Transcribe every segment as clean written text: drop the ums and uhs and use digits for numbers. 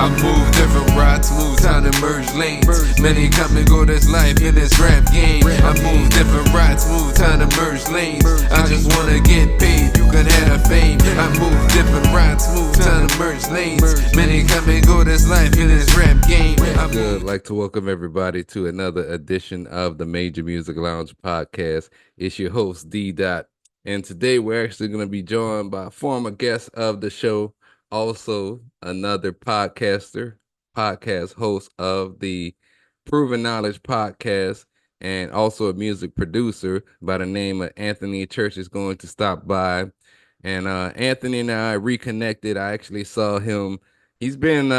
I move different, ride smooth, time to merge lanes. Many come and go, this life in this rap game. I move different, ride smooth, time to merge lanes. I just wanna get paid, you can have fame. I move different, ride smooth, time to merge lanes. Many come and go, this life in this rap game. Good. Like to welcome everybody to another edition of the Major Music Lounge podcast. It's your host D Dot, and today we're actually going to be joined by a former guest of the show, also another podcast host of the Proven Knowledge podcast, and also a music producer by the name of Anthony Church is going to stop by. And Anthony and I reconnected. I actually saw him. He's been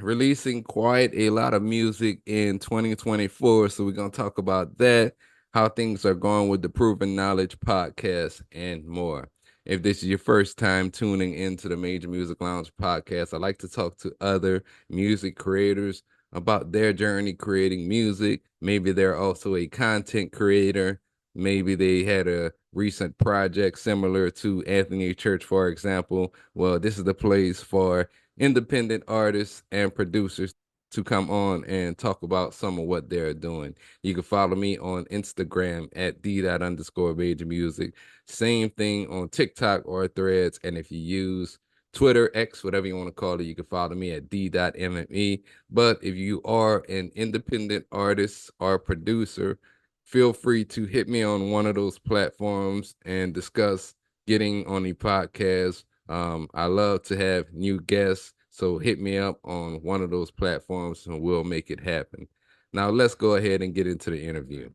releasing quite a lot of music in 2024. So we're going to talk about that, how things are going with the Proven Knowledge podcast, and more. If this is your first time tuning into the Major Music Lounge podcast, I like to talk to other music creators about their journey creating music. Maybe they're also a content creator. Maybe they had a recent project similar to Anthony Church, for example. Well, this is the place for independent artists and producers to come on and talk about some of what they're doing. You can follow me on Instagram at d._major music. Same thing on TikTok or Threads. And if you use Twitter, X, whatever you want to call it, you can follow me at d.mme. But if you are an independent artist or producer, feel free to hit me on one of those platforms and discuss getting on the podcast. I love to have new guests, so hit me up on one of those platforms and we'll make it happen. Now let's go ahead and get into the interview.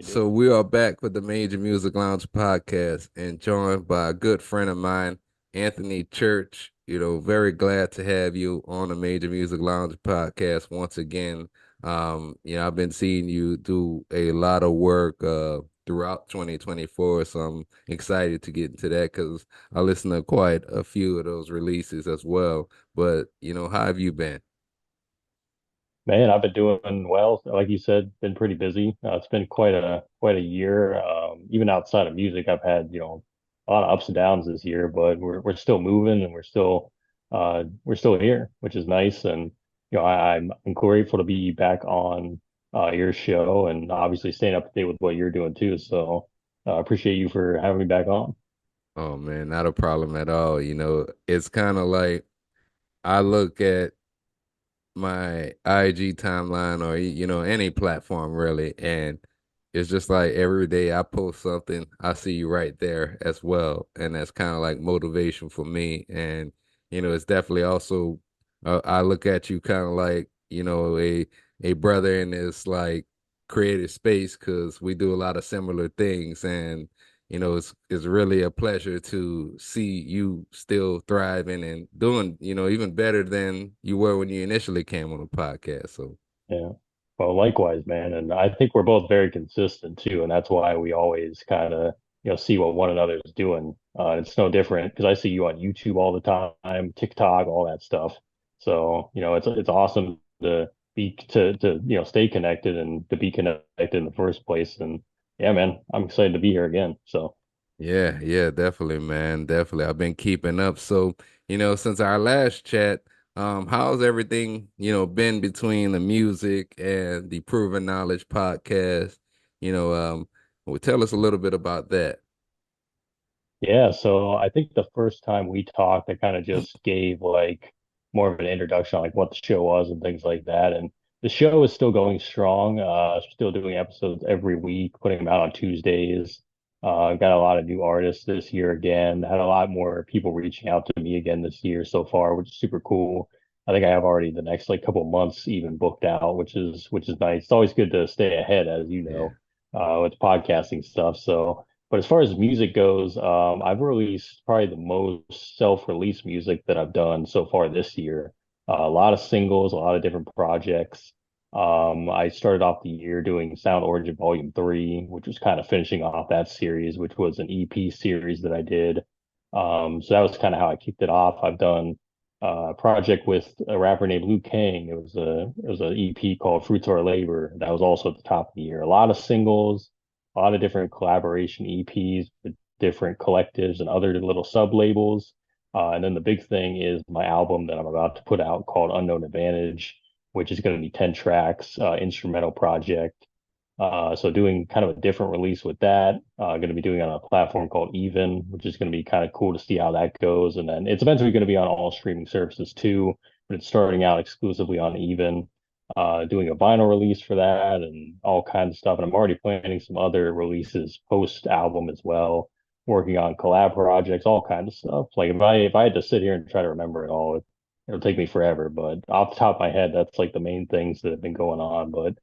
So we are back with the Major Music Lounge podcast and joined by a good friend of mine, Anthony Church. Very glad to have you on the Major Music Lounge podcast once again. I've been seeing you do a lot of work throughout 2024, so I'm excited to get into that because I listened to quite a few of those releases as well. But how have you been? Man, I've been doing well. Like you said, been pretty busy. It's been quite a year. Even outside of music, I've had a lot of ups and downs this year, but we're still moving and we're still here, which is nice. And I'm grateful to be back on your show and obviously staying up to date with what you're doing too. So appreciate you for having me back on. Oh man, not a problem at all. It's kind of like I look at my IG timeline or any platform really, and it's just like every day I post something, I see you right there as well, and that's kind of like motivation for me. And it's definitely also I look at you kind of like a brother in this like creative space because we do a lot of similar things, and it's really a pleasure to see you still thriving and doing, even better than you were when you initially came on the podcast. So, Yeah. Well, likewise, man. And I think we're both very consistent too. And that's why we always kind of, see what one another is doing. It's no different because I see you on YouTube all the time, TikTok, all that stuff. So, it's awesome to stay connected and to be connected in the first place. And yeah, man, I'm excited to be here again. So, yeah, definitely, man. Definitely. I've been keeping up. So, since our last chat, how's everything, been between the music and the Proven Knowledge podcast? Well, tell us a little bit about that. yeah, so I think the first time we talked, I kind of just gave like more of an introduction on like what the show was and things like that. And the show is still going strong. Still doing episodes every week, putting them out on Tuesdays. Got a lot of new artists this year again. Had a lot more people reaching out to me again this year so far, which is super cool. I think I have already the next like couple months even booked out, which is nice. It's always good to stay ahead, as you Yeah. know, with podcasting stuff. So. But as far as music goes, I've released probably the most self-release music that I've done so far this year. A lot of singles, a lot of different projects. I started off the year doing Sound Origin Volume 3, which was kind of finishing off that series, which was an EP series that I did. So that was kind of how I kicked it off. I've done a project with a rapper named Liu Kang. It was an EP called Fruits of Our Labor. That was also at the top of the year. A lot of singles, a lot of different collaboration EPs with different collectives and other little sub labels. And then the big thing is my album that I'm about to put out called Unknown Advantage, which is going to be 10 tracks, instrumental project. So doing kind of a different release with that. Going to be doing it on a platform called Even, which is going to be kind of cool to see how that goes. And then it's eventually going to be on all streaming services too, but it's starting out exclusively on Even. Doing a vinyl release for that and all kinds of stuff. And I'm already planning some other releases post album as well, working on collab projects, all kinds of stuff. Like if I had to sit here and try to remember it all, it'll take me forever. But off the top of my head, that's like the main things that have been going on. But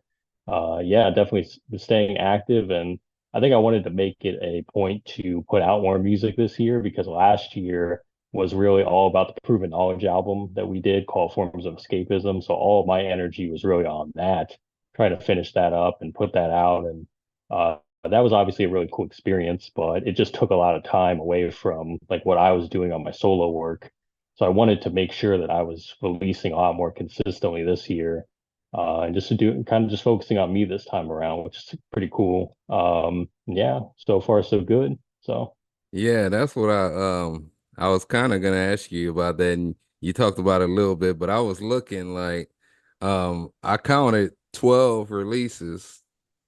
yeah, definitely staying active. And I think I wanted to make it a point to put out more music this year because last year was really all about the Proven Knowledge album that we did called Forms of Escapism. So all of my energy was really on that, trying to finish that up and put that out. And that was obviously a really cool experience, but it just took a lot of time away from like what I was doing on my solo work. So I wanted to make sure that I was releasing a lot more consistently this year and just to do kind of just focusing on me this time around, which is pretty cool. Yeah, so far so good. So Yeah, that's what I was kind of gonna ask you about that, and you talked about it a little bit, but I was looking like I counted 12 releases,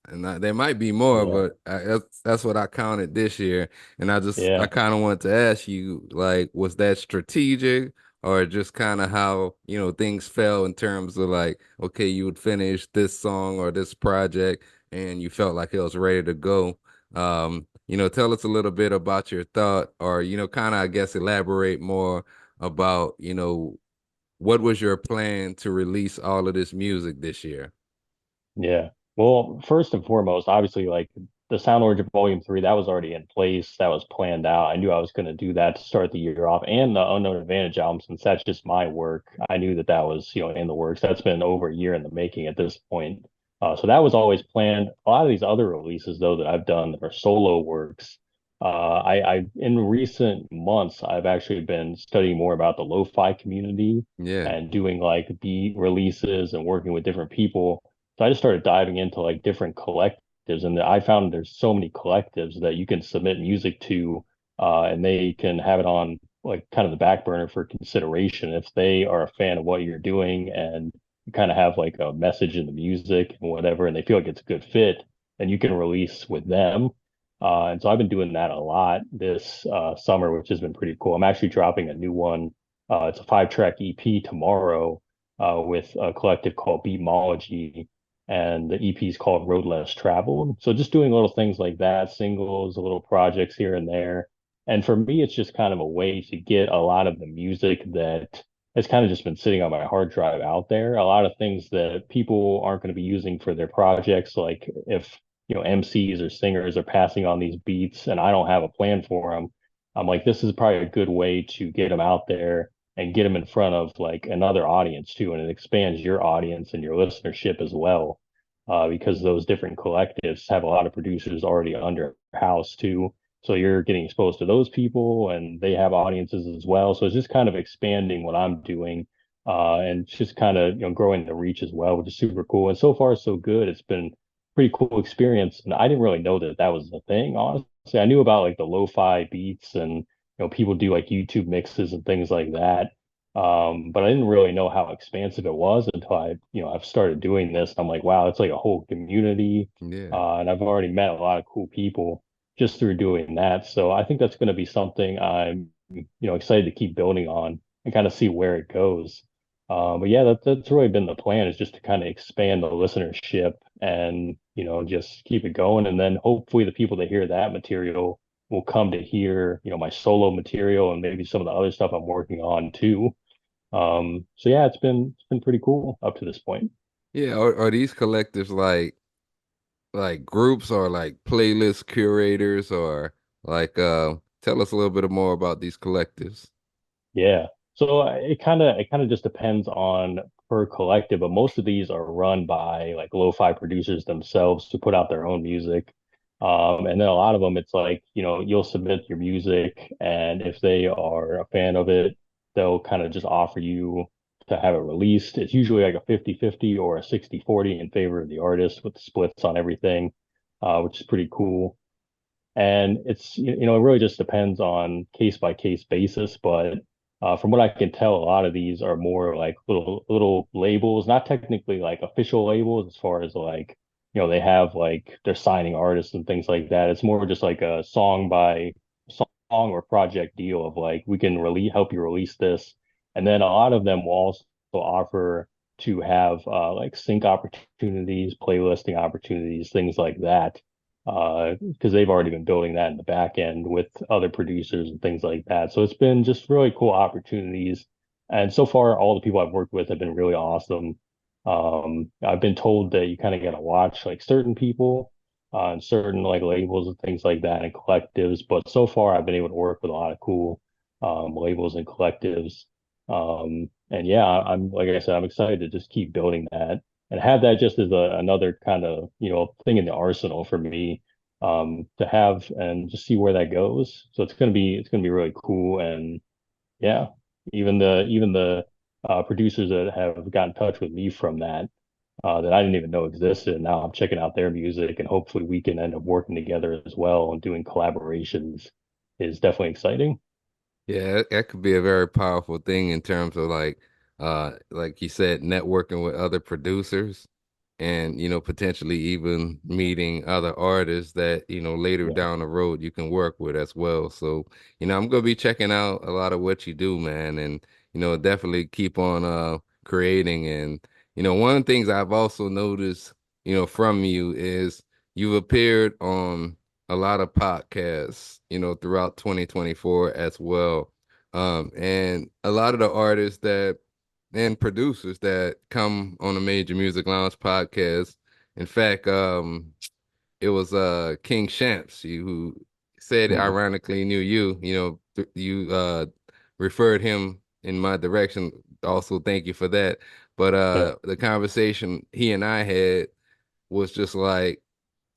and there might be more, yeah, but that's what I counted this year, and I yeah, kind of wanted to ask you like, was that strategic or just kind of how things fell in terms of like, okay, you would finish this song or this project, and you felt like it was ready to go. Tell us a little bit about your thought, or, kind of, I guess, elaborate more about, what was your plan to release all of this music this year? yeah. Well, first and foremost, obviously, like the Sound Origin Volume 3, that was already in place. That was planned out. I knew I was going to do that to start the year off. And the Unknown Advantage album, since that's just my work, I knew that that was, in the works. That's been over a year in the making at this point. So that was always planned. A lot of these other releases, though, that I've done that are solo works, in recent months, I've actually been studying more about the lo-fi community Yeah. and doing like beat releases and working with different people. So I just started diving into like different collectives, and I found there's so many collectives that you can submit music to, and they can have it on like kind of the back burner for consideration if they are a fan of what you're doing and you kind of have like a message in the music and whatever, and they feel like it's a good fit, then you can release with them. And so I've been doing that a lot this summer, which has been pretty cool. I'm actually dropping a new one. It's a 5-track EP tomorrow with a collective called Beatmology, and the EP is called Road Less Traveled. So just doing little things like that, singles, little projects here and there. And for me, it's just kind of a way to get a lot of the music that has kind of just been sitting on my hard drive out there. A lot of things that people aren't going to be using for their projects, like if MCs or singers are passing on these beats and I don't have a plan for them, I'm like, this is probably a good way to get them out there and get them in front of like another audience too. And it expands your audience and your listenership as well. Because those different collectives have a lot of producers already under house too. So you're getting exposed to those people and they have audiences as well. So it's just kind of expanding what I'm doing. And just kind of, growing the reach as well, which is super cool. And so far, so good. It's been pretty cool experience. And I didn't really know that that was the thing, honestly. I knew about like the lo-fi beats and people do like YouTube mixes and things like that. But I didn't really know how expansive it was until I've started doing this. I'm like, wow, it's like a whole community. Yeah. And I've already met a lot of cool people just through doing that. So I think that's going to be something I'm, excited to keep building on and kind of see where it goes. But yeah, that's really been the plan, is just to kind of expand the listenership and, just keep it going. And then hopefully the people that hear that material will come to hear, my solo material and maybe some of the other stuff I'm working on too. So yeah, it's been pretty cool up to this point. Yeah. Are these collectives like groups or like playlist curators or like tell us a little bit more about these collectives. Yeah. So it kind of just depends on per collective, but most of these are run by like lo-fi producers themselves who put out their own music. And then a lot of them, it's like, you'll submit your music, and if they are a fan of it, they'll kind of just offer you to have it released. It's usually like a 50-50 or a 60-40 in favor of the artist with splits on everything, which is pretty cool. And it's, it really just depends on case by case basis, but From what I can tell, a lot of these are more like little labels, not technically like official labels as far as like, they have like they're signing artists and things like that. It's more just like a song by song or project deal of like we can help you release this. And then a lot of them will also offer to have like sync opportunities, playlisting opportunities, things like that. Because they've already been building that in the back end with other producers and things like that. So it's been just really cool opportunities. And so far, all the people I've worked with have been really awesome. I've been told that you kind of got to watch like certain people and certain like labels and things like that and collectives. But so far, I've been able to work with a lot of cool labels and collectives. And yeah, I'm like I said, I'm excited to just keep building that and have that just as another kind of, thing in the arsenal for me to have and just see where that goes. So it's gonna be really cool. And yeah, even the producers that have got in touch with me from that that I didn't even know existed. Now I'm checking out their music and hopefully we can end up working together as well and doing collaborations is definitely exciting. Yeah, that could be a very powerful thing in terms of like you said, networking with other producers and, potentially even meeting other artists that, later Yeah. down the road you can work with as well. So, I'm gonna be checking out a lot of what you do, man, and, definitely keep on creating. And, one of the things I've also noticed, from you is you've appeared on a lot of podcasts, throughout 2024 as well. And a lot of the artists that and producers that come on the Major Music Lounge podcast. In fact, it was King Shamps who said Mhm. ironically knew you. You referred him in my direction. Also, thank you for that. But Yeah. the conversation he and I had was just like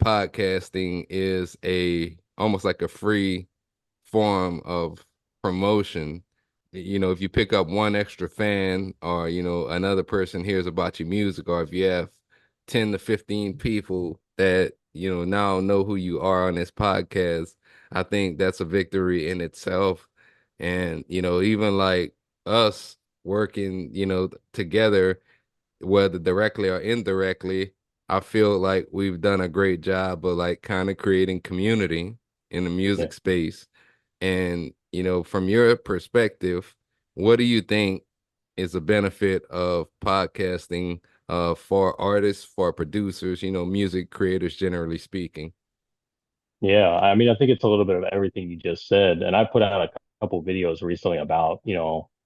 podcasting is a almost like a free form of promotion. If you pick up one extra fan or, another person hears about your music, or if you have 10 to 15 people that, now know who you are on this podcast, I think that's a victory in itself. And, even like us working, together, whether directly or indirectly, I feel like we've done a great job of like kind of creating community in the Yeah. music space. And, from your perspective, what do you think is a benefit of podcasting for artists, for producers, music creators, generally speaking? Yeah, I mean, I think it's a little bit of everything you just said. And I put out a couple videos recently about,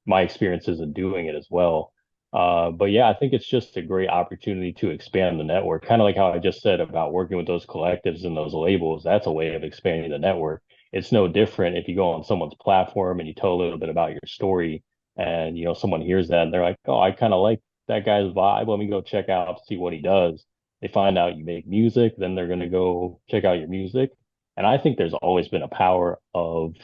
my experiences in doing it as well. But yeah, I think it's just a great opportunity to expand the network. Kind of like how I just said about working with those collectives and those labels. That's a way of expanding the network. It's no different if you go on someone's platform and you tell a little bit about your story and, someone hears that and they're like, oh, I kind of like that guy's vibe. Let me go check out, see what he does. They find out you make music, then they're going to go check out your music. And I think there's always been a power of,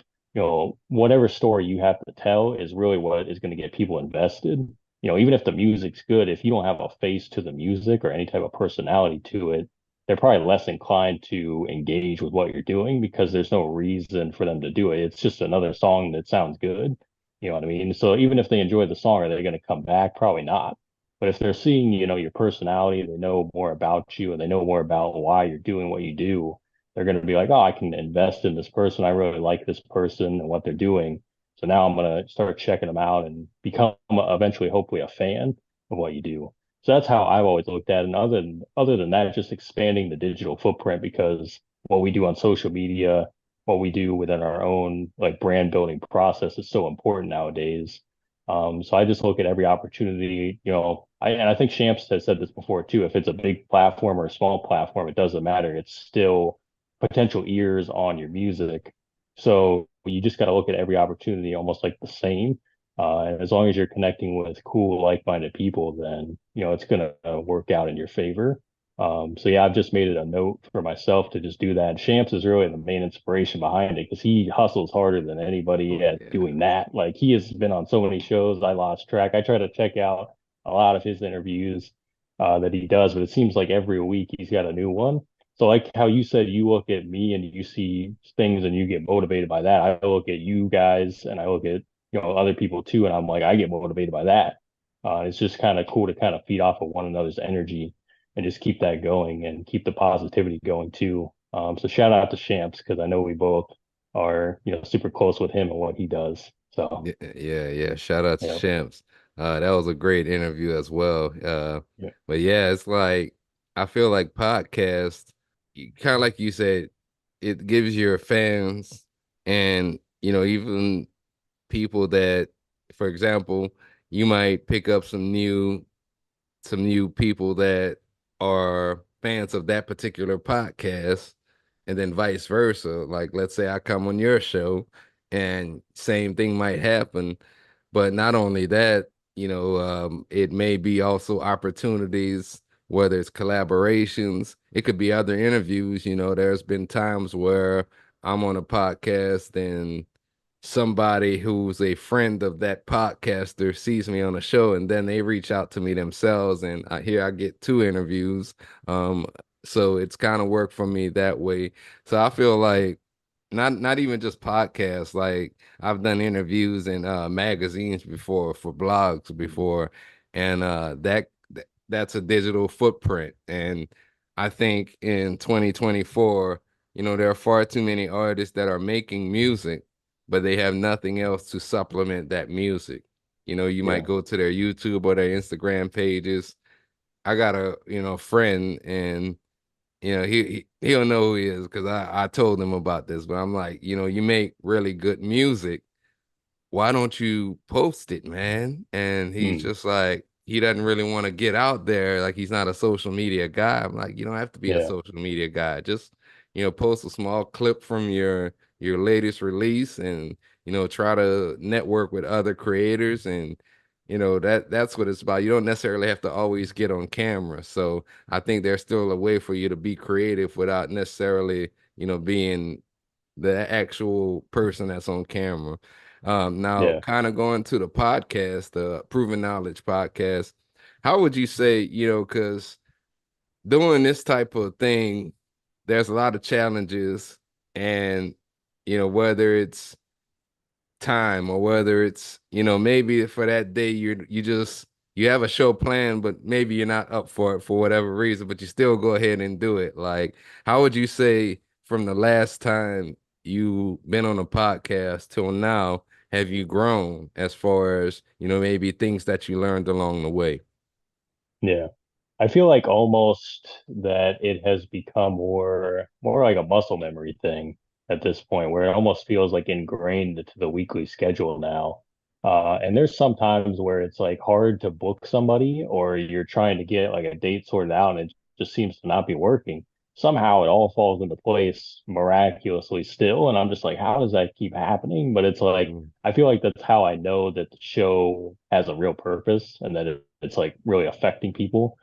whatever story you have to tell is really what is going to get people invested. Even if the music's good, if you don't have a face to the music or any type of personality to it, they're probably less inclined to engage with what you're doing because there's no reason for them to do it. It's just another song that sounds good. You know what I mean? So even if they enjoy the song, are they going to come back? Probably not. But if they're seeing, your personality, they know more about you and they know more about why you're doing what you do, they're going to be like, oh, I can invest in this person. I really like this person and what they're doing. So now I'm going to start checking them out and become eventually, hopefully, a fan of what you do. So that's how I've always looked at it. And other than that, just expanding the digital footprint because what we do on social media, what we do within our own like brand building process is so important nowadays. So I just look at every opportunity, and I think Shamps has said this before too. If it's a big platform or a small platform, it doesn't matter. It's still potential ears on your music. So you just got to look at every opportunity almost like the same. And as long as you're connecting with cool, like-minded people, then, it's going to work out in your favor. So yeah, I've just made it a note for myself to just do that. Shams is really the main inspiration behind it because he hustles harder than anybody at Yeah. doing that. Like he has been on so many shows, I lost track. I try to check out a lot of his interviews that he does, but it seems like every week he's got a new one. So like how you said you look at me and you see things and you get motivated by that. I look at you guys and I look at other people too. And I'm like, I get motivated by that. It's just kind of cool to kind of feed off of one another's energy and just keep that going and keep the positivity going too. So shout out to Shamps because I know we both are, super close with him and what he does. So, Yeah. Shout out to yeah, Champs. That was a great interview as well. yeah, But yeah, it's like I feel like podcast, kind of like you said, it gives your fans and even people that, for example, you might pick up some new people that are fans of that particular podcast, and then vice versa. Like, let's say I come on your show, and same thing might happen. But not only that, it may be also opportunities, whether it's collaborations, it could be other interviews. There's been times where I'm on a podcast and somebody who's a friend of that podcaster sees me on a show and then they reach out to me themselves, and I get two interviews. um so it's kind of worked for me that way. So I feel like not even just podcasts, like I've done interviews in magazines before, for blogs before, and that's a digital footprint. And I think in 2024, there are far too many artists that are making music, but they have nothing else to supplement that music. You might yeah, go to their YouTube or their Instagram pages. I got a friend, and he'll know who he is because I told him about this. But I'm like, you make really good music, why don't you post it, man? And he's mm, just like, he doesn't really want to get out there. Like, he's not a social media guy. I'm like, you don't have to be a yeah, social media guy. Just, post a small clip from your latest release, and, try to network with other creators. And, that's what it's about. You don't necessarily have to always get on camera. So I think there's still a way for you to be creative without necessarily, being the actual person that's on camera. Now, yeah. kind of going to the podcast, the Proven Knowledge podcast, how would you say, because doing this type of thing, there's a lot of challenges, and, whether it's time, or whether it's, maybe for that day you have a show planned, but maybe you're not up for it for whatever reason, but you still go ahead and do it. Like, how would you say from the last time you been on a podcast till now, have you grown as far as, maybe things that you learned along the way? Yeah. I feel like almost that it has become more like a muscle memory thing at this point, where it almost feels like ingrained into the weekly schedule now. And there's some times where it's like hard to book somebody, or you're trying to get like a date sorted out and it just seems to not be working. Somehow it all falls into place miraculously still, and I'm just like, how does that keep happening? But it's like Mm. I feel like that's how I know that the show has a real purpose and that it's like really affecting people,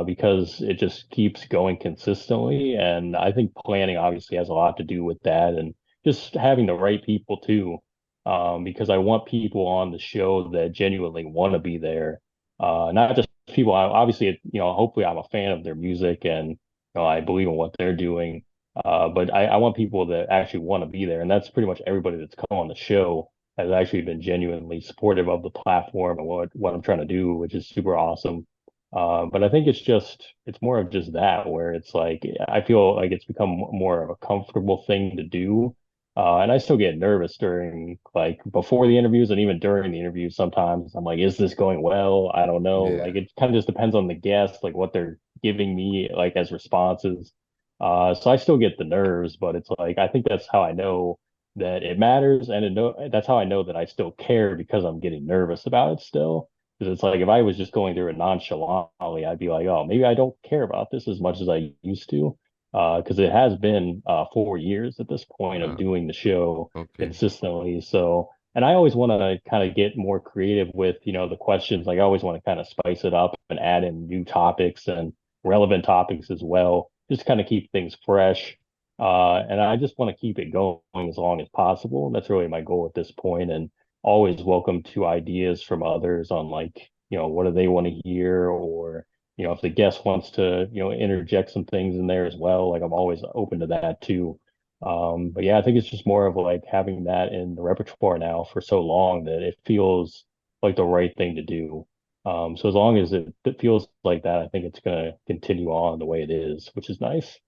because it just keeps going consistently. And I think planning obviously has a lot to do with that, and just having the right people too, because I want people on the show that genuinely want to be there, not just people. Obviously, hopefully I'm a fan of their music and I believe in what they're doing. But I want people that actually want to be there, and that's pretty much everybody that's come on the show has actually been genuinely supportive of the platform and what I'm trying to do, which is super awesome. But I think it's more of just that, where it's like I feel like it's become more of a comfortable thing to do. And I still get nervous during, like, before the interviews and even during the interviews. Sometimes I'm like, is this going well? I don't know. Yeah. Like, it kind of just depends on the guest, like what they're giving me like as responses. So I still get the nerves, but it's like I think that's how I know that it matters, and that's how I know that I still care, because I'm getting nervous about it still. Because it's like if I was just going through it nonchalantly, I'd be like, oh, maybe I don't care about this as much as I used to. Because it has been 4 years at this point of Uh, doing the show okay. consistently. So, and I always want to kind of get more creative with, the questions. Like I always want to kind of spice it up and add in new topics and relevant topics as well, just kind of keep things fresh. And I just want to keep it going as long as possible. That's really my goal at this point. And always welcome to ideas from others on, like, what do they want to hear, or, if the guest wants to, interject some things in there as well. Like I'm always open to that too. But yeah, I think it's just more of like having that in the repertoire now for so long that it feels like the right thing to do. So as long as it feels like that, I think it's gonna continue on the way it is, which is nice.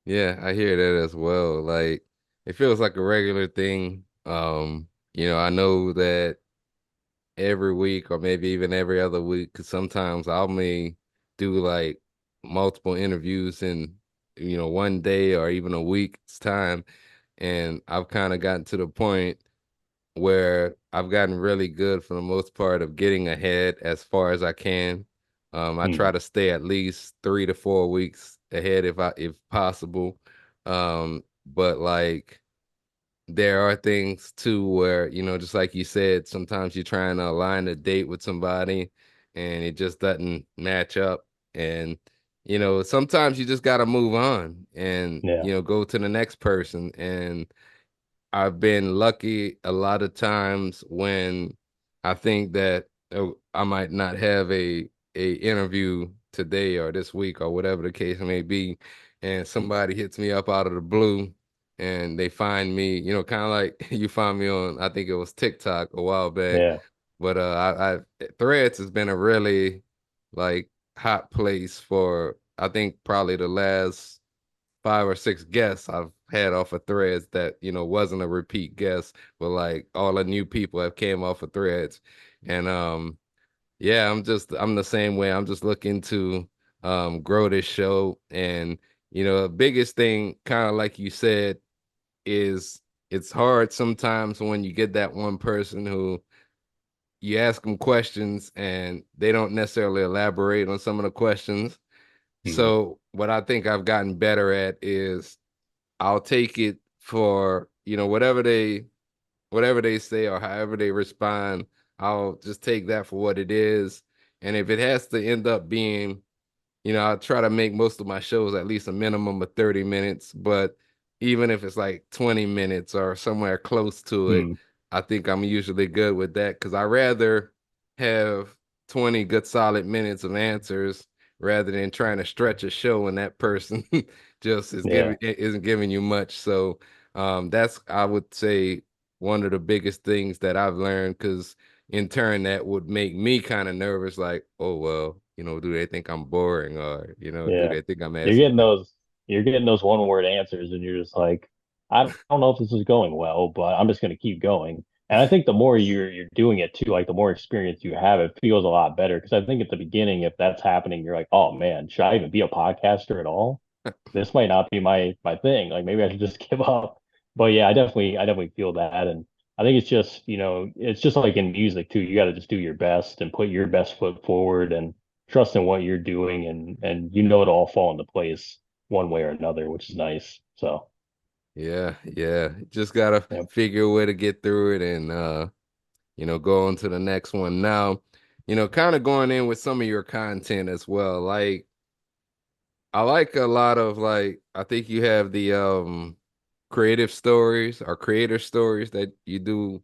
Yeah, I hear that as well. Like it feels like a regular thing. I know that every week or maybe even every other week, because sometimes I may do like multiple interviews in, one day or even a week's time. And I've kind of gotten to the point where I've gotten really good for the most part of getting ahead as far as I can. I try Hmm. to stay at least 3 to 4 weeks ahead if possible. But like there are things too where, just like you said, sometimes you're trying to align a date with somebody and it just doesn't match up. And, sometimes you just got to move on and, Yeah. go to the next person. And I've been lucky a lot of times when I think that I might not have a interview today or this week or whatever the case may be, and somebody hits me up out of the blue and they find me, kind of like you found me on, I think it was TikTok a while back, Yeah. but I Threads has been a really like hot place for I think probably the last 5 or 6 guests I've had off of Threads that wasn't a repeat guest, but like all the new people have came off of Threads, and yeah, I'm the same way. I'm just looking to grow this show, and the biggest thing, kind of like you said, is it's hard sometimes when you get that one person who you ask them questions and they don't necessarily elaborate on some of the questions. Hmm. So what I think I've gotten better at is I'll take it for, whatever they say or however they respond. I'll just take that for what it is. And if it has to end up being, I try to make most of my shows at least a minimum of 30 minutes, but even if it's like 20 minutes or somewhere close to it, Hmm. I think I'm usually good with that because I rather have 20 good solid minutes of answers rather than trying to stretch a show and that person just Yeah. isn't giving you much. So that's I would say one of the biggest things that I've learned because in turn that would make me kind of nervous like, oh well, do they think I'm boring or do Yeah. they think I'm You're asking getting those you're getting those one word answers and you're just like, I don't know if this is going well, but I'm just gonna keep going. And I think the more you're doing it too, like the more experience you have, it feels a lot better. Because I think at the beginning, if that's happening, you're like, oh man, should I even be a podcaster at all? This might not be my thing. Like maybe I should just give up. But yeah, I definitely feel that. And I think it's just, it's just like in music too. You got to just do your best and put your best foot forward and trust in what you're doing and it'll all fall into place one way or another, which is nice. So yeah, yeah, just gotta yeah. figure a way to get through it and go on to the next one now. Kind of going in with some of your content as well. Like I like a lot of like I think you have the creative stories or creator stories that you do,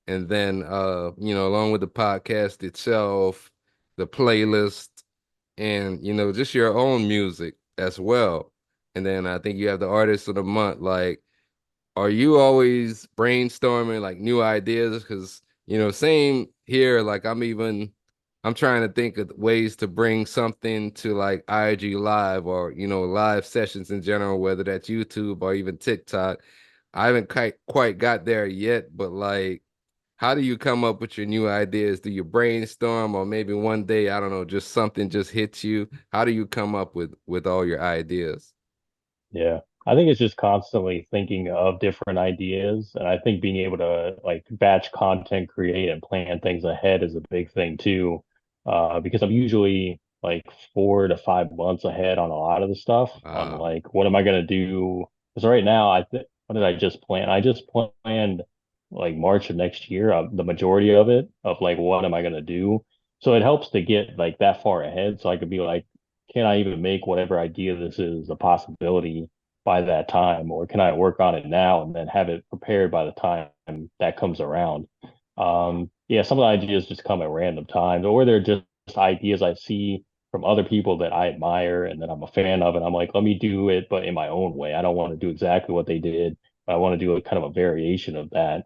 and then along with the podcast itself, the playlist, and just your own music as well. And then I think you have the artist of the month. Like, are you always brainstorming like new ideas? Because same here. Like I'm trying to think of ways to bring something to like IG Live or live sessions in general, whether that's YouTube or even TikTok. I haven't quite got there yet, but like, how do you come up with your new ideas? Do you brainstorm, or maybe one day, I don't know, just something just hits you? How do you come up with all your ideas? Yeah. I think it's just constantly thinking of different ideas. And I think being able to like batch content, create and plan things ahead is a big thing too. Because I'm usually like 4 to 5 months ahead on a lot of the stuff on Wow. like, what am I going to do? Because right now, what did I just plan? I just planned like March of next year, the majority of it of like, what am I going to do? So it helps to get like that far ahead. So I could be like, can I even make whatever idea this is a possibility by that time, or can I work on it now and then have it prepared by the time that comes around? Yeah, some of the ideas just come at random times, or they're just ideas I see from other people that I admire and that I'm a fan of, and I'm like, let me do it, but in my own way. I don't want to do exactly what they did. I want to do a kind of a variation of that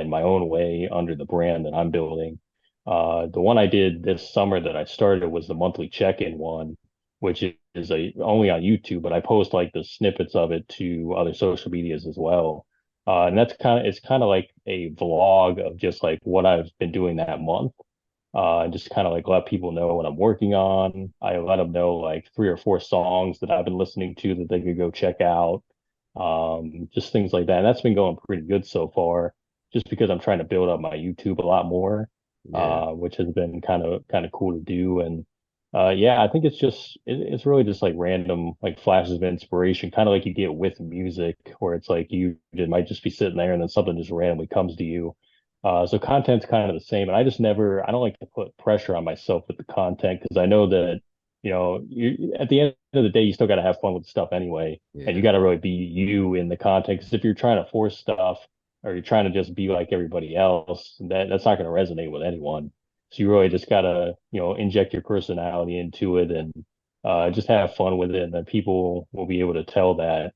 in my own way under the brand that I'm building. The one I did this summer that I started was the monthly check-in one, which is only on YouTube, but I post like the snippets of it to other social medias as well. And it's kind of like a vlog of just like what I've been doing that month. And just kind of like let people know what I'm working on. I let them know like 3 or 4 songs that I've been listening to that they could go check out. Just things like that. And that's been going pretty good so far, just because I'm trying to build up my YouTube a lot more, Yeah. which has been kind of cool to do. And yeah, I think it's really just like random like flashes of inspiration, kind of like you get with music, where it's like you it might just be sitting there and then something just randomly comes to you. So content's kind of the same, and I don't like to put pressure on myself with the content because I know that, at the end of the day, you still got to have fun with the stuff anyway, and you Yeah. got to really be you in the content. Because if you're trying to force stuff or you're trying to just be like everybody else, that's not going to resonate with anyone. So you really just got to, inject your personality into it and just have fun with it, and then people will be able to tell that,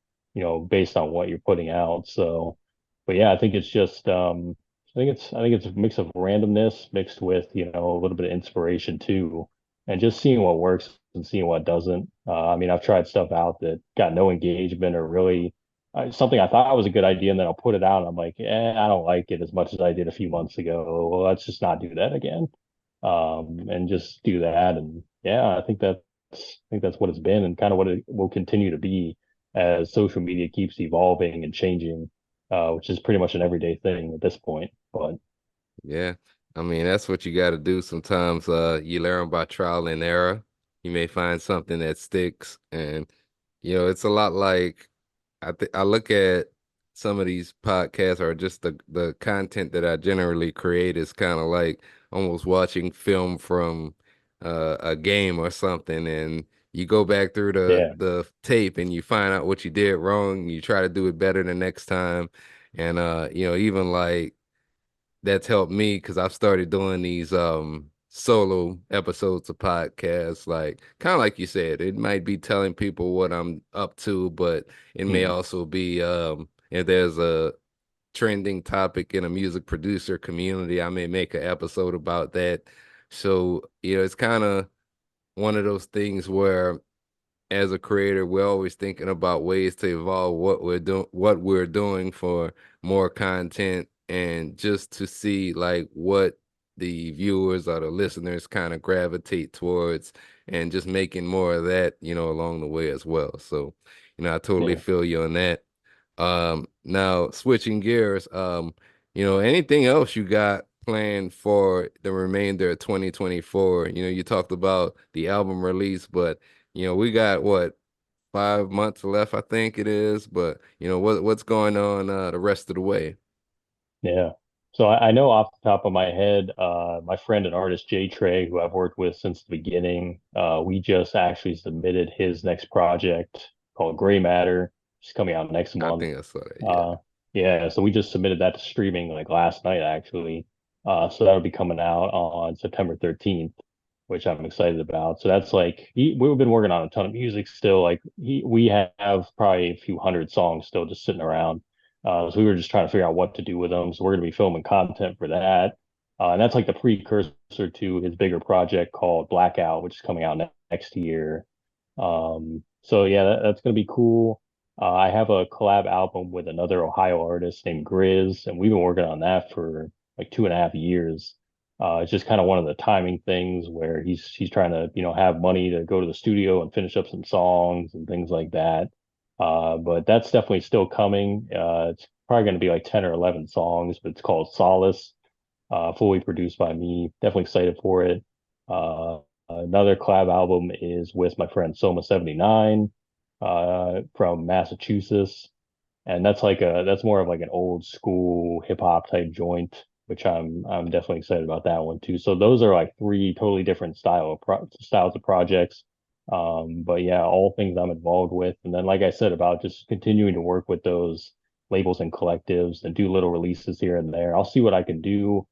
based on what you're putting out. So, but yeah, I think it's just I think it's a mix of randomness mixed with, a little bit of inspiration too, and just seeing what works and seeing what doesn't. I mean, I've tried stuff out that got no engagement or really something I thought was a good idea, and then I'll put it out and I'm like, I don't like it as much as I did a few months ago. Well, let's just not do that again. And just do that. And yeah, I think that's what it's been and kind of what it will continue to be as social media keeps evolving and changing, which is pretty much an everyday thing at this point. But Yeah. I mean, that's what you got to do. Sometimes you learn by trial and error. You may find something that sticks, and it's a lot like I look at some of these podcasts or just the content that I generally create is kind of like almost watching film from a game or something, and you go back through yeah, the tape and you find out what you did wrong, you try to do it better the next time. And even like that's helped me because I've started doing these solo episodes of podcasts, like kind of like you said, it might be telling people what I'm up to, but it may mm, also be if there's a trending topic in a music producer community, I may make an episode about that. So, it's kind of one of those things where as a creator, we're always thinking about ways to evolve what we're doing for more content and just to see like what the viewers or the listeners kind of gravitate towards and just making more of that, along the way as well. So, I totally yeah. feel you on that. Now switching gears, anything else you got planned for the remainder of 2024? You talked about the album release, but we got what, 5 months left, I think it is. But what's going on the rest of the way? Yeah. So I know off the top of my head, my friend and artist Jay Trey, who I've worked with since the beginning, we just actually submitted his next project called Gray Matter. It's coming out next I month. think I saw that. Yeah. Yeah, so we just submitted that to streaming like last night actually. So that'll be coming out on September 13th, which I'm excited about. So that's like we've been working on a ton of music still. Like we have probably a few hundred songs still just sitting around. So we were just trying to figure out what to do with them. So we're going to be filming content for that. And that's like the precursor to his bigger project called Blackout, which is coming out next year. So yeah, that's going to be cool. I have a collab album with another Ohio artist named Grizz, and we've been working on that for like 2.5 years. It's just kind of one of the timing things where he's trying to, have money to go to the studio and finish up some songs and things like that. But that's definitely still coming. It's probably going to be like 10 or 11 songs, but it's called Solace, fully produced by me. Definitely excited for it. Another collab album is with my friend Soma 79, from Massachusetts. And that's more of like an old school hip hop type joint, which I'm definitely excited about that one too. So those are like three totally different styles of projects. But yeah, all things I'm involved with. And then like I said about just continuing to work with those labels and collectives and do little releases here and there. I'll see what I can do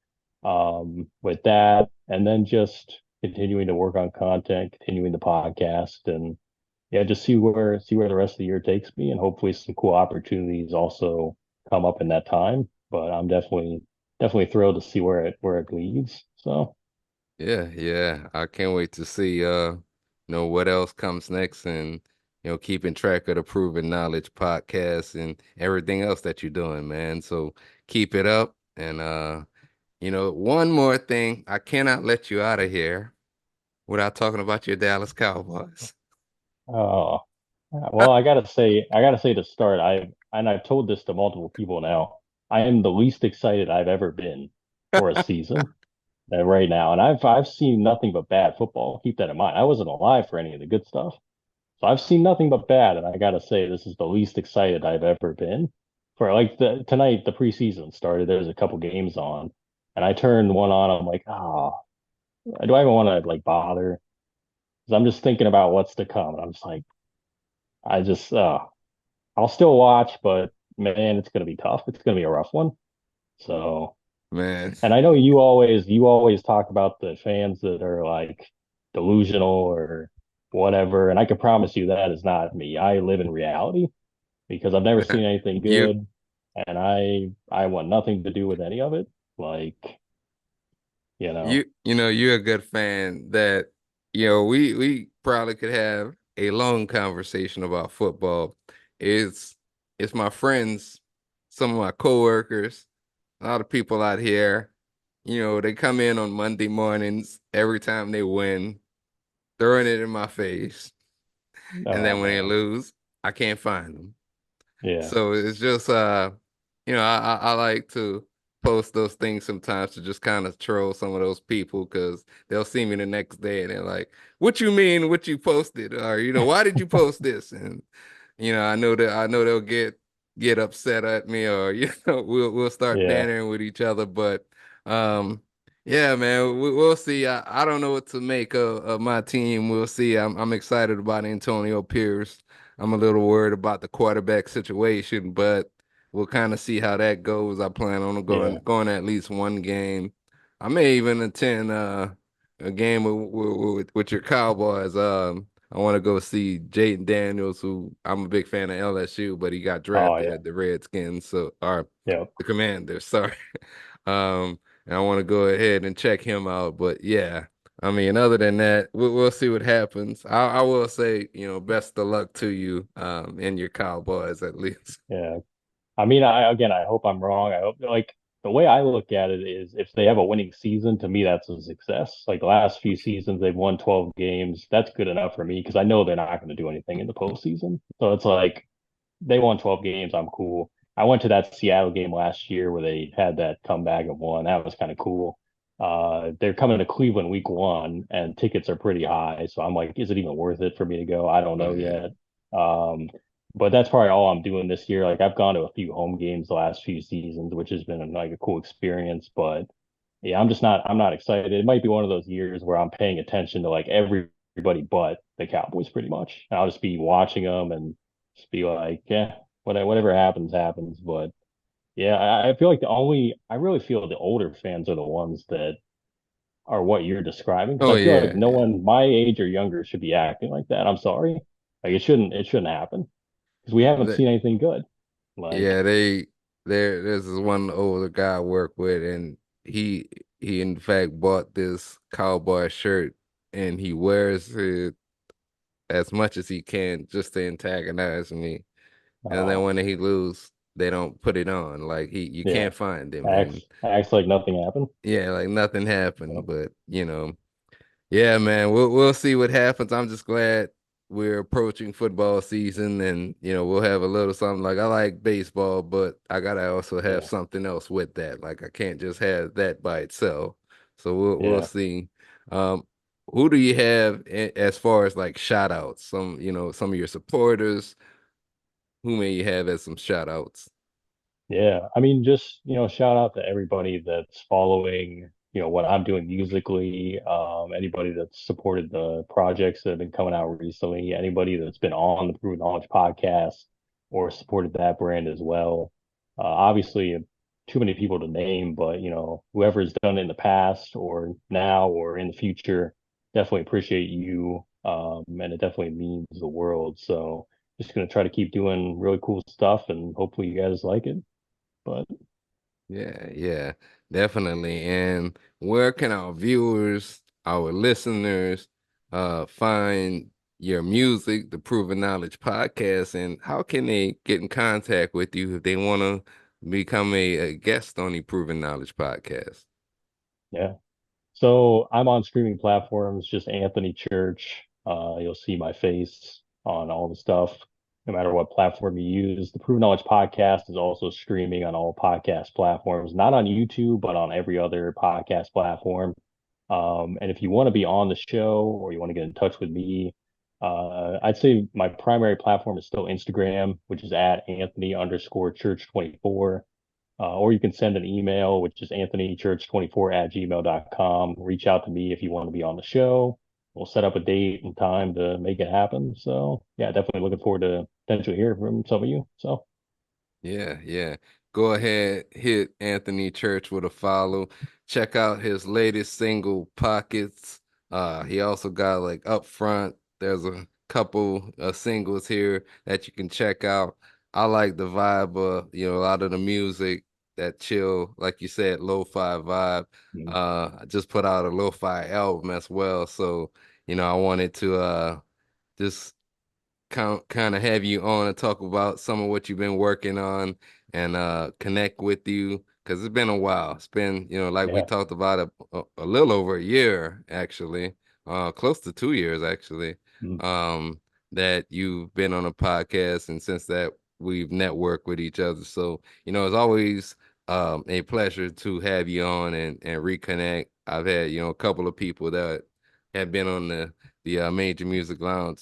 with that, and then just continuing to work on content, continuing the podcast, and yeah, just see where the rest of the year takes me, and hopefully some cool opportunities also come up in that time. But I'm definitely thrilled to see where it leads. So Yeah, yeah. I can't wait to see what else comes next and keeping track of the Proven Knowledge podcast and everything else that you're doing, man. So keep it up. And one more thing, I cannot let you out of here without talking about your Dallas Cowboys. uh well, I gotta say to start, I've told this to multiple people now. I am the least excited I've ever been for a season right now, and I've seen nothing but bad football. Keep that in mind. I wasn't alive for any of the good stuff. So I've seen nothing but bad, and I gotta say this is the least excited I've ever been. For like tonight, the preseason started. There's a couple games on, and I turned one on. I'm like, oh, do I even want to like bother? Because I'm just thinking about what's to come. And I'm just like, I just, I'll still watch, but man, it's gonna be tough. It's gonna be a rough one. So, Man. and I know you always talk about the fans that are like delusional or whatever, and I can promise you that is not me. I live in reality because I've never seen anything You good, and I want nothing to do with any of it. Like, you know, you're a good fan that we probably could have a long conversation about football. It's it's my friends, some of my coworkers, a lot of people out here, they come in on Monday mornings every time they win, throwing it in my face. And oh then when they man, lose, I can't find them. yeah, So it's just I like to post those things sometimes to just kind of troll some of those people because they'll see me the next day and they're like, "What you mean? What you posted? Or why did you post this?" And I know they'll get upset at me, or we'll start yeah, bantering with each other. But um yeah, man, we'll see. I don't know what to make of my team. We'll see. I'm excited about Antonio Pierce. I'm a little worried about the quarterback situation, but we'll kind of see how that goes. I plan on yeah. going at least one game. I may even attend a game with your Cowboys. I want to go see Jaden Daniels, who I'm a big fan of LSU, but he got Oh drafted yeah, at the Redskins, or yeah. the Commanders. Sorry. And I want to go ahead and check him out. But yeah, I mean, other than that, we'll see what happens. I will say, best of luck to you, and your Cowboys at least. Yeah. I mean, I hope I'm wrong. I hope like the way I look at it is if they have a winning season, to me that's a success. Like the last few seasons, they've won 12 games. That's good enough for me because I know they're not going to do anything in the postseason. So it's like they won 12 games. I'm cool. I went to that Seattle game last year where they had that comeback and won. That was kind of cool. They're coming to Cleveland week one and tickets are pretty high. So I'm like, is it even worth it for me to go? I don't Oh know yeah. yet. Um, but that's probably all I'm doing this year. Like I've gone to a few home games the last few seasons, which has been like a cool experience. But yeah, I'm not excited. It might be one of those years where I'm paying attention to like everybody but the Cowboys pretty much. And I'll just be watching them and just be like, yeah, whatever happens, happens. But yeah, I feel like I really feel the older fans are the ones that are what you're describing. Oh Because I feel like yeah, no yeah. one my age or younger should be acting like that. I'm sorry. Like it shouldn't happen because we haven't That, seen anything good. Like, yeah, there's this one older guy I work with, and he he in fact bought this cowboy shirt, and he wears it as much as he can just to antagonize me. And then oh, when he lose, they don't put it on. Like you yeah, can't find him. And acts like nothing happened. yeah, like nothing happened. Yep. But yeah, man, we'll see what happens. I'm just glad we're approaching football season, and we'll have a little something. Like I like baseball, but I gotta also have Yeah, something else with that. Like I can't just have that by itself. So we'll yeah. see. Um, who do you have as far as like shout outs? Some of your supporters. Who may you have as some shout outs? Yeah, I mean, just, shout out to everybody that's following, what I'm doing musically, anybody that's supported the projects that have been coming out recently, anybody that's been on the Proven Knowledge podcast or supported that brand as well. Obviously, too many people to name, but, whoever's done it in the past or now or in the future, definitely appreciate you, and it definitely means the world. So just gonna try to keep doing really cool stuff, and hopefully you guys like it. But Yeah, yeah, definitely. And where can our viewers, our listeners, find your music, the Proven Knowledge podcast, and how can they get in contact with you if they want to become a guest on the Proven Knowledge podcast? yeah. So I'm on streaming platforms, just Anthony Church. You'll see my face on all the stuff, no matter what platform you use. The Proven Knowledge podcast is also streaming on all podcast platforms, not on YouTube, but on every other podcast platform. And if you want to be on the show or you want to get in touch with me, I'd say my primary platform is still Instagram, which is at Anthony_Church24. Or you can send an email, which is anthonychurch24@gmail.com. Reach out to me if you want to be on the show. We'll set up a date and time to make it happen. So yeah, definitely looking forward to potentially hearing from some of you. So Yeah, yeah. Go ahead, hit Anthony Church with a follow. Check out his latest single, Pockets. He also got like up front. There's a couple of singles here that you can check out. I like the vibe of, a lot of the music, that chill, like you said, lo-fi vibe. mm, I just put out a lo-fi album as well. So, I wanted to just kind of have you on and talk about some of what you've been working on and connect with you because it's been a while. It's been, like we yeah, talked about a little over a year actually, close to 2 years actually, mm, um, that you've been on a podcast, and since that we've networked with each other. So, it's always a pleasure to have you on and reconnect. I've had, a couple of people that have been on the Major Music Lounge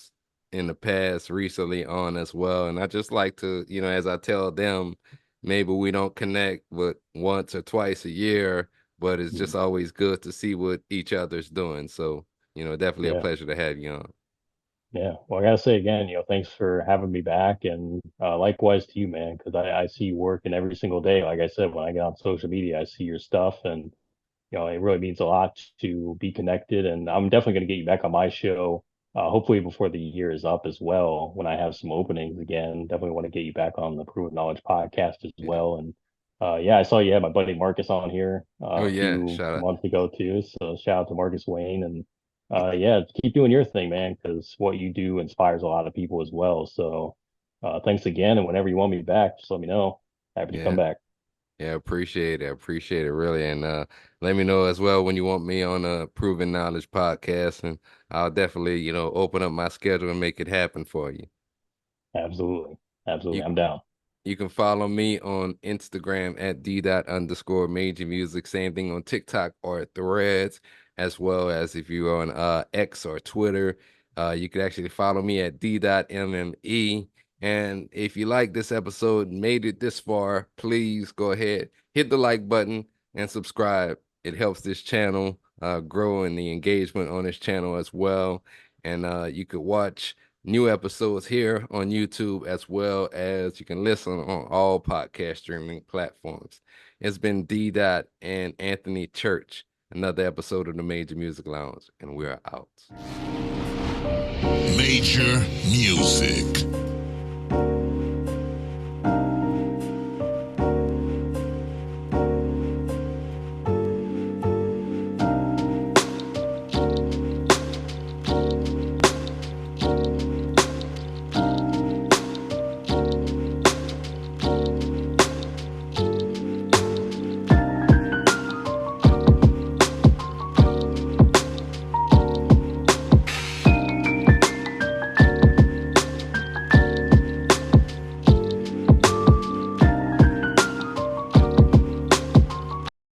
in the past recently on as well. And I just like to, as I tell them, maybe we don't connect but once or twice a year, but it's mm, just always good to see what each other's doing. So, definitely a yeah. pleasure to have you on. Yeah, well, I gotta say again, thanks for having me back, and likewise to you, man, because I see you working every single day. Like I said, when I get on social media, I see your stuff, and it really means a lot to be connected. And I'm definitely gonna get you back on my show, hopefully before the year is up as well. When I have some openings again, definitely want to get you back on the Proven Knowledge podcast as Yeah. well. And yeah, I saw you had my buddy Marcus on here Oh a yeah, few shout out. months ago too. So shout out to Marcus Wayne and. Yeah, keep doing your thing, man, because what you do inspires a lot of people as well. So, thanks again. And whenever you want me back, just let me know. Happy to come Yeah. back. Yeah, appreciate it. Appreciate it really. And let me know as well when you want me on a Proven Knowledge podcast, and I'll definitely, open up my schedule and make it happen for you. Absolutely. Absolutely. You I'm down. You can follow me on Instagram at d._major music. Same thing on TikTok or Threads, as well as if you're on X or Twitter, you can actually follow me at d.mme. And if you like this episode, made it this far, please go ahead, hit the like button and subscribe. It helps this channel grow and the engagement on this channel as well. And you could watch new episodes here on YouTube, as well as you can listen on all podcast streaming platforms. It's been D. Dot and Anthony Church, another episode of the Major Music Lounge, and we're out. Major Music.